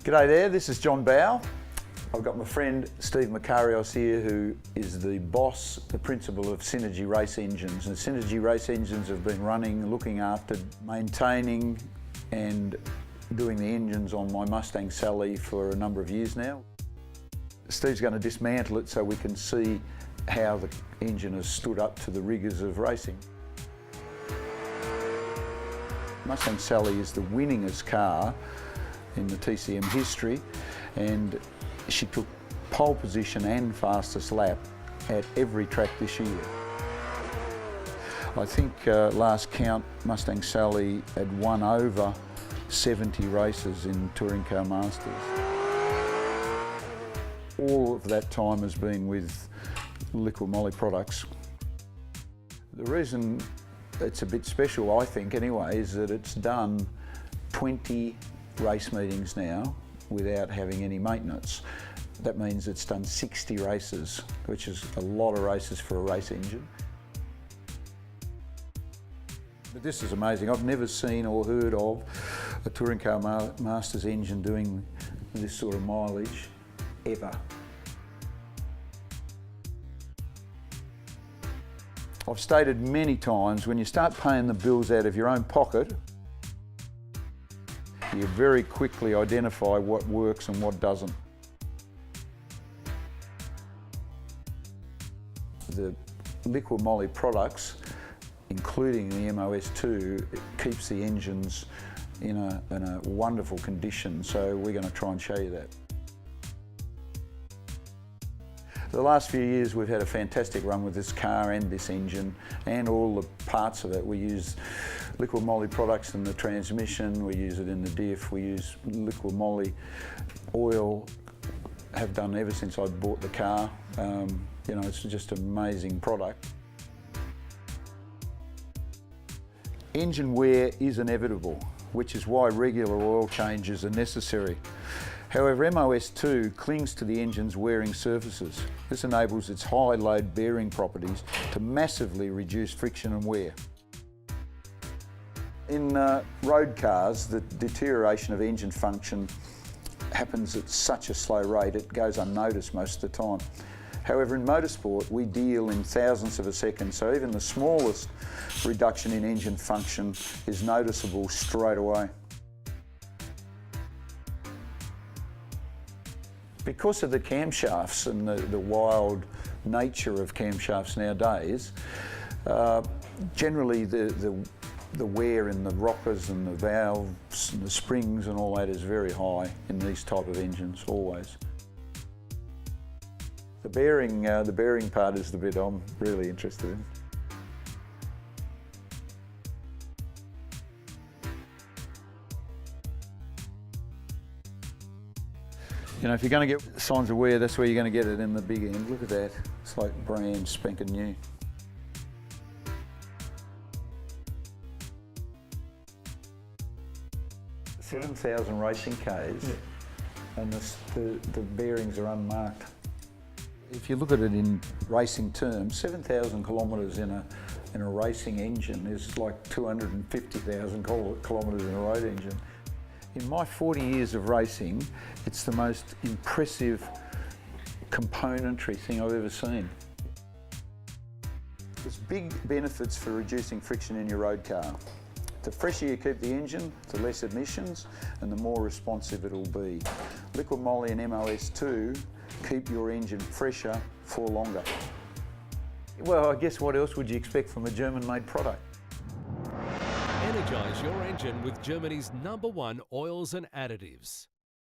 G'day there, this is John Bowe. I've got my friend Steve Makarios here, who is the boss, the principal of Synergy Race Engines. And Synergy Race Engines have been running, looking after, maintaining and doing the engines on my Mustang Sally for a number of years now. Steve's going to dismantle it so we can see how the engine has stood up to the rigours of racing. Mustang Sally is the winningest car in the TCM history, and she took pole position and fastest lap at every track this year. I think last count Mustang Sally had won over 70 races in Touring Car Masters. All of that time has been with Liqui Moly products. The reason it's a bit special, I think anyway, is that it's done 20 race meetings now without having any maintenance. That means it's done 60 races, which is a lot of races for a race engine. But this is amazing. I've never seen or heard of a Touring Car Masters engine doing this sort of mileage, ever. I've stated many times, when you start paying the bills out of your own pocket, you very quickly identify what works and what doesn't. The Liqui Moly products, including the MoS2, it keeps the engines in a wonderful condition, so we're going to try and show you that. The last few years we've had a fantastic run with this car and this engine and all the parts of it. We use Liqui Moly products in the transmission, we use it in the diff, we use Liqui Moly oil, have done ever since I bought the car. You know, it's just an amazing product. Engine wear is inevitable, which is why regular oil changes are necessary. However, MoS2 clings to the engine's wearing surfaces. This enables its high load bearing properties to massively reduce friction and wear. In road cars, the deterioration of engine function happens at such a slow rate it goes unnoticed most of the time. However, in motorsport, we deal in thousandths of a second, so even the smallest reduction in engine function is noticeable straight away. Because of the camshafts and the wild nature of camshafts nowadays, generally the wear in the rockers and the valves and the springs and all that is very high in these type of engines, always. The bearing part is the bit I'm really interested in. You know, if you're going to get signs of wear, that's where you're going to get it in the big end. Look at that. It's like brand spanking new. Yeah. 7,000 racing Ks, yeah. And the bearings are unmarked. If you look at it in racing terms, 7,000 kilometres in a racing engine is like 250,000 kilometres in a road engine. In my 40 years of racing, it's the most impressive componentry thing I've ever seen. There's big benefits for reducing friction in your road car. The fresher you keep the engine, the less emissions and the more responsive it'll be. Liqui Moly and MoS2 keep your engine fresher for longer. Well, I guess what else would you expect from a German-made product? Energize your engine with Germany's #1 oils and additives.